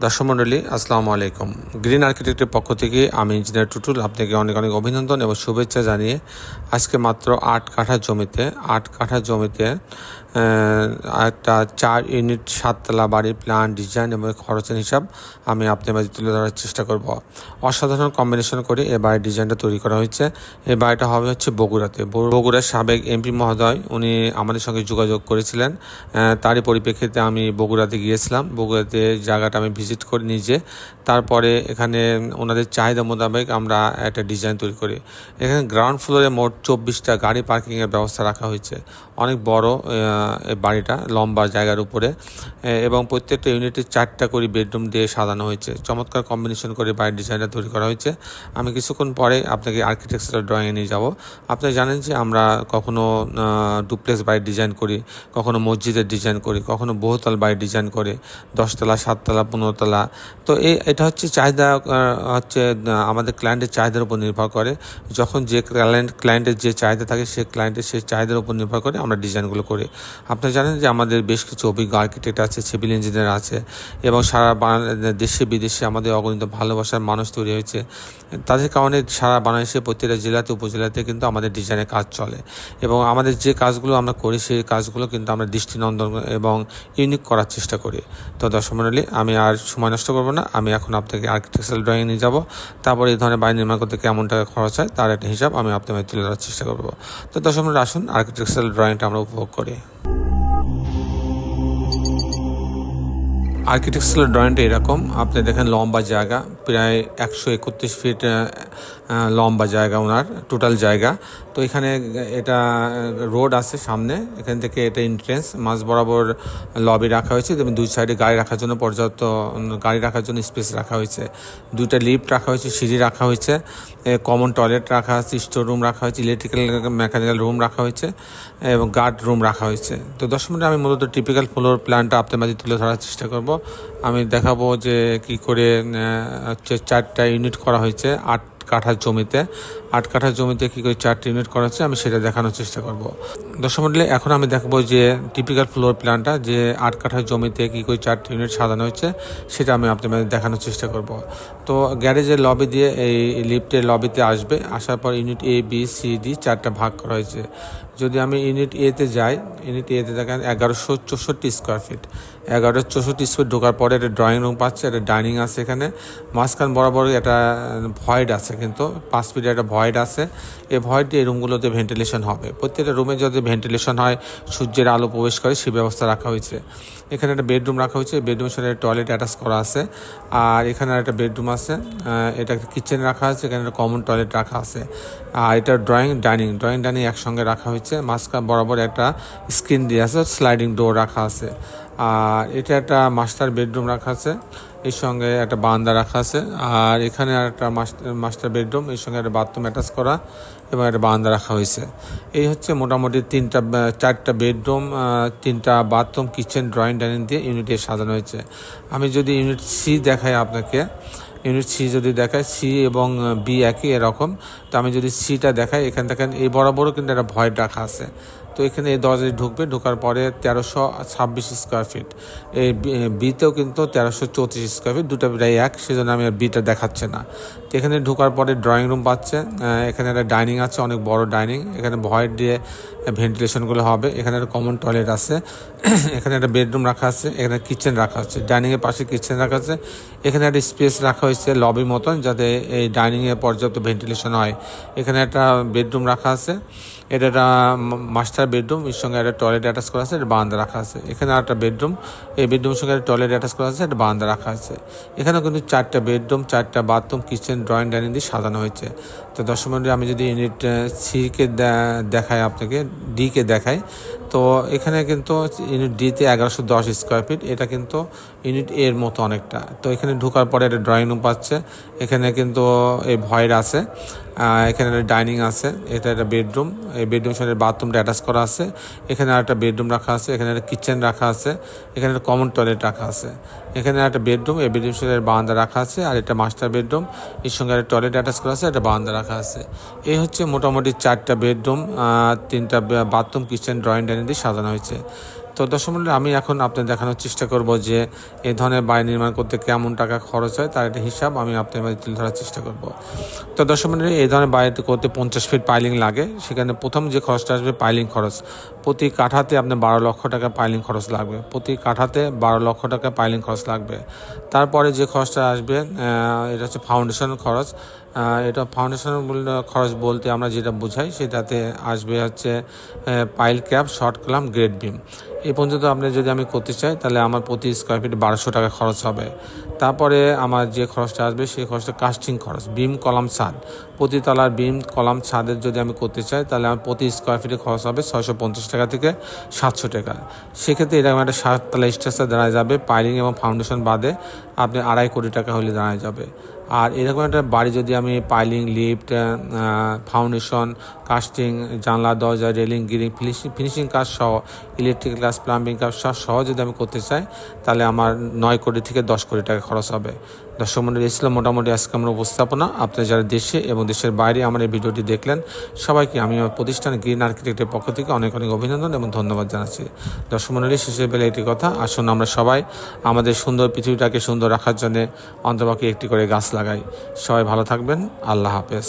দর্শক মণ্ডলী আসসালামু আলাইকুম। গ্রিন আর্কিটেক্টের পক্ষ থেকে আমি ইঞ্জিনিয়ার টুটুল আপনাকে অনেক অনেক অভিনন্দন এবং শুভেচ্ছা জানিয়ে আজকে মাত্র 8 কাঠা জমিতে একটা 4 ইউনিট 7 তলা বাড়ির প্ল্যান ডিজাইন এবং খরচের হিসাব আমি আপনার মাঝে তুলে ধরার চেষ্টা করব। অসাধারণ কম্বিনেশন করে এই বাড়ির ডিজাইনটা তৈরি করা হয়েছে। এই বাড়িটা হবে হচ্ছে বগুড়াতে। বগুড়ার সাবেক এমপি মহোদয় উনি আমাদের সঙ্গে যোগাযোগ করেছিলেন, তারই পরিপ্রেক্ষিতে আমি বগুড়াতে গিয়েছিলাম। বগুড়াতে জায়গাটা আমি ভিজিট করি নিজে, তারপরে এখানে ওনাদের চাহিদা মোতাবেক আমরা একটা ডিজাইন তৈরি করি। এখানে গ্রাউন্ড ফ্লোরে মোট 24টা গাড়ি পার্কিংয়ের ব্যবস্থা রাখা হয়েছে। অনেক বড় এই বাড়িটা, লম্বা জায়গার উপরে, এবং প্রত্যেকটা ইউনিটে 4টা করে বেডরুম দিয়ে সাজানো হয়েছে। চমৎকার কম্বিনেশন করে বাড়ির ডিজাইনটা তৈরি করা হয়েছে। আমি কিছুক্ষণ পরে আপনাকে আর্কিটেকচারাল ড্রয়িংয়ে নিয়ে যাব। আপনারা জানেন যে আমরা কখনো ডুপ্লেক্স বাড়ির ডিজাইন করি, কখনো মসজিদের ডিজাইন করি, কখনো বহুতল বাড়ির ডিজাইন করি, 10 তলা 7 তলা 15 তলা। তো এটা হচ্ছে চাহিদা, হচ্ছে আমাদের ক্লায়েন্টের চাহিদার উপর নির্ভর করে। যখন যে ক্লায়েন্টের যে চাহিদা থাকে সেই ক্লায়েন্টের সেই চাহিদার উপর নির্ভর করে আমরা ডিজাইনগুলো করি। আপনারা জানেন যে আমাদের বেশ কিছু অভিজ্ঞ আর্কিটেক্ট আছে, সিভিল ইঞ্জিনিয়ার আছে, এবং সারা দেশে বিদেশে আমাদের অগণিত ভালোবাসার মানুষ তৈরি হয়েছে। তাদের কারণে সারা বাংলাদেশে প্রত্যেকটা জেলাতে উপজেলাতে কিন্তু আমাদের ডিজাইনের কাজ চলে, এবং আমাদের যে কাজগুলো আমরা করি সেই কাজগুলো কিন্তু আমরা দৃষ্টিনন্দন এবং ইউনিক করার চেষ্টা করি। তো দর্শক মণ্ডলী, আমি আর সময় নষ্ট করবো না, আমি এখন আপনাকে আর্কিটেকচারাল ড্রয়িং নিয়ে যাব। তারপরে এই ধরনের বাড়ি নির্মাণ করতে কেমন টাকা খরচ হয় তার একটা হিসাব আমি আপনাদের তুলে ধরার চেষ্টা করব। তো দর্শক মণ্ডলী, আসুন আর্কিটেকচারাল ড্রয়িংটা আমরা উপভোগ করি। আর্কিটেকচারাল ড্রয়িংটা এরকম, আপনি দেখেন লম্বা জায়গা প্রায় 131 ফিট লম্বা জায়গা ওনার টোটাল জায়গা। তো এখানে এটা রোড আছে সামনে, এখান থেকে এটা এন্ট্রেন্স, মাঝ বরাবর লবি রাখা হয়েছে এবং দুই সাইডে গাড়ি রাখার জন্য পর্যাপ্ত গাড়ি রাখার জন্য স্পেস রাখা হয়েছে। 2টা লিফট রাখা হয়েছে, সিঁড়ি রাখা হয়েছে, কমন টয়লেট রাখা আছে, স্টোর রুম রাখা হয়েছে, ইলেকট্রিক্যাল মেকানিক্যাল রুম রাখা হয়েছে এবং গার্ড রুম রাখা হয়েছে। তো 10 মিনিটে আমি মূলত টিপিক্যাল ফ্লোর প্ল্যানটা আপনার মাঝে তুলে ধরার চেষ্টা করব। আমি দেখাবো যে কি করে হচ্ছে 4টা ইউনিট করা হয়েছে 8 কাঠা জমিতে। 8 কাঠা জমিতে কী করে 4টা ইউনিট করা হচ্ছে আমি সেটা দেখানোর চেষ্টা করব। দর্শক মণ্ডলী, এখন আমি দেখাবো যে টিপিক্যাল ফ্লোর প্ল্যানটা, যে 8 কাঠা জমিতে কী করে 4টা ইউনিট সাজানো হচ্ছে সেটা আমি আপনাদের দেখানোর চেষ্টা করব। তো গ্যারেজের লবি দিয়ে এই লিফটের লবিতে আসবে, আসার পর unit A B C D 4টা ভাগ করা হয়েছে। যদি আমি ইউনিট এতে যাই, ইউনিট এতে দেখেন 1164 স্কোয়ার ফিট। 1164 স্কোয়ার ঢোকার পরে একটা ড্রয়িং রুম পাচ্ছে, একটা ডাইনিং আছে, এখানে মাঝখান বরাবর একটা ভয়েড আছে, কিন্তু 5 ফিটের একটা ভয়েড আছে। এই ভয়েড দিয়ে এই রুমগুলোতে ভেন্টিলেশন হবে। প্রত্যেকটা রুমে যদি ভেন্টিলেশন হয়, সূর্যের আলো প্রবেশ করে, সেই ব্যবস্থা রাখা হয়েছে। এখানে একটা বেডরুম রাখা হয়েছে, বেডরুমের সাথে টয়লেট অ্যাটাচ করা আছে। আর এখানে একটা বেডরুম আছে, এটা একটা কিচেন রাখা আছে, এখানে একটা কমন টয়লেট রাখা আছে। আর এটা ডাইনিং একসঙ্গে রাখা হয়েছে। মাঝখান বরাবর একটা স্ক্রিন দিয়ে আছে, স্লাইডিং ডোর রাখা আছে। আর এটা একটা মাস্টার বেডরুম রাখা আছে, এর সঙ্গে একটা বারান্দা রাখা আছে। আর এখানে একটা মাস্টার বেডরুম, এর সঙ্গে একটা বাথরুম অ্যাটাচ করা এবং একটা বারান্দা রাখা হয়েছে। এই হচ্ছে মোটামুটি 4টা বেডরুম, 3টা বাথরুম, কিচেন, ড্রয়িং ডাইনিং দিয়ে ইউনিটে সাজানো হয়েছে। আমি যদি ইউনিট সি দেখাই আপনাকে, ইউনিট সি যদি দেখায়, সি এবং বি একই এরকম। তো আমি যদি সিটা দেখাই, এখান থেকে এই বরাবরও কিন্তু একটা ভয়েড রাখা আছে। তো এখানে এই দরজায় ঢুকবে, ঢোকার পরে 1326 স্কোয়ার ফিট। এই বিতেও কিন্তু 1334 স্কোয়ার ফিট, দুটো প্রায় এক, সেজন্য আমি আর বিটা দেখাচ্ছে না। তো এখানে ঢোকার পরে ড্রয়িং রুম পাচ্ছে, এখানে একটা ডাইনিং আছে, অনেক বড় ডাইনিং, এখানে ভয়েড দিয়ে ভেন্টিলেশনগুলো হবে। এখানে একটা কমন টয়লেট আছে, এখানে একটা বেডরুম রাখা আছে, এখানে কিচেন রাখা আছে, ডাইনিংয়ের পাশে কিচেন রাখা আছে। এখানে একটা স্পেস রাখা হয়েছে লবির মতন, যাতে এই ডাইনিংয়ে পর্যাপ্ত ভেন্টিলেশন হয়। এখানে একটা বেডরুম রাখা আছে, এটা একটা মাস্টার বেডরুম, এর সঙ্গে একটা টয়লেট অ্যাটাচ করা আছে, একটা বারান্দা রাখা আছে। এখানে একটা বেডরুম, এই বেডরুমের সঙ্গে একটা টয়লেট অ্যাটাচ করা আছে, একটা বারান্দা রাখা আছে। এখানেও কিন্তু 4টা বেডরুম, 4টা বাথরুম, কিচেন, ড্রয়িং ডাইনিং দিয়ে সাজানো হয়েছে। তো দর্শক মণ্ডলী, আমি যদি ইউনিট সিকে দেখাই আপনাকে, ডিকে দেখাই, তো এখানে কিন্তু ইউনিট ডিতে 1110 স্কোয়ার ফিট, এটা কিন্তু ইউনিট এর মতো অনেকটা। তো এখানে ঢোকার পরে একটা ড্রয়িং রুম পাচ্ছে, এখানে কিন্তু এই ভয়েড আছে, এখানে একটা ডাইনিং আছে, এটা একটা বেডরুম, এই বেডরুমের সাথে বাথরুমটা অ্যাটাচ করা আছে। এখানে একটা বেডরুম রাখা আছে, এখানে একটা কিচেন রাখা আছে, এখানে একটা কমন টয়লেট রাখা আছে। এখানে একটা বেডরুম, এই বেডরুমের সাথে বারান্দা রাখা আছে, আর এটা মাস্টার বেডরুম, এর সঙ্গে একটা টয়লেট অ্যাটাচ করা আছে, একটা বারান্দা রাখা আছে। এই হচ্ছে মোটামুটি 4টা বেডরুম, 3টা বাথরুম, কিচেন, ড্রয়িং ডাইনিং দিয়ে সাজানো হয়েছে। তো দর্শক মণ্ডলী, আমি এখন আপনাদের দেখানোর চেষ্টা করব যে এই ধরনের বাড়ি নির্মাণ করতে কেমন টাকা খরচ হয় তার একটা হিসাব আমি আপনাদের মাঝে তুলে ধরার চেষ্টা করব। তো দর্শক মণ্ডলী, এই ধরনের বাড়িতে করতে 50 ফিট পাইলিং লাগে। সেখানে প্রথম যে খরচটা আসবে পাইলিং খরচ। প্রতি কাঠাতে আপনার 12 লক্ষ টাকা পাইলিং খরচ লাগবে। প্রতি কাঠাতে 12 লক্ষ টাকা পাইলিং খরচ লাগবে। তারপরে যে খরচটা আসবে এটা হচ্ছে ফাউন্ডেশন খরচ। এটা ফাউন্ডেশন খরচ বলতে আমরা যেটা বোঝাই সেটাতে আসবে হচ্ছে pile cap, short column, grade beam. এই পর্যন্ত আপনি যদি আমি করতে চাই তাহলে আমার প্রতি স্কোয়ার ফিট 1200 টাকা খরচ হবে। তারপরে আমার যে খরচটা আসবে সেই খরচটা কাস্টিং খরচ, বিম কলাম ছাদ। প্রতি তলার বিম কলাম ছাদের যদি আমি করতে চাই তাহলে আমার প্রতি স্কোয়ার ফিটে খরচ হবে 650 টাকা থেকে 700 টাকা। সেক্ষেত্রে এরকম একটা 7 তলা স্ট্রাকচার দাঁড়ায় যাবে পাইলিং এবং ফাউন্ডেশন বাদে আপনি 2.5 কোটি টাকা হলে দাঁড়ায় যাবে। আর এরকম একটা বাড়ি যদি আমি পাইলিং, লিফট, ফাউন্ডেশন, কাস্টিং, জানলা, দরজা, রেলিং, গ্রিলিং, ফিনিশিং কাজ সহ, ইলেকট্রিক কাজ, প্লাম্বিং কাজ সহ যদি আমি করতে চাই তাহলে আমার 9 কোটি থেকে 10 কোটি টাকা খরচ হবে। দর্শক মণ্ডলী, এই ছিল মোটামুটি আজকে আমার উপস্থাপনা। আপনারা যারা দেশে এবং দেশের বাইরে আমার এই ভিডিওটি দেখলেন সবাইকে আমি আমার প্রতিষ্ঠান গ্রিন আর্কিটেক্টের পক্ষ থেকে অনেক অনেক অভিনন্দন এবং ধন্যবাদ জানাচ্ছি। দর্শক মণ্ডলী, শেষের বেলা একটি কথা, আসুন আমরা সবাই আমাদের সুন্দর পৃথিবীটাকে সুন্দর রাখার জন্য অন্তপক্ষে একটি করে গাছ লাগাই। সবাই ভালো থাকবেন। আল্লাহ হাফেজ।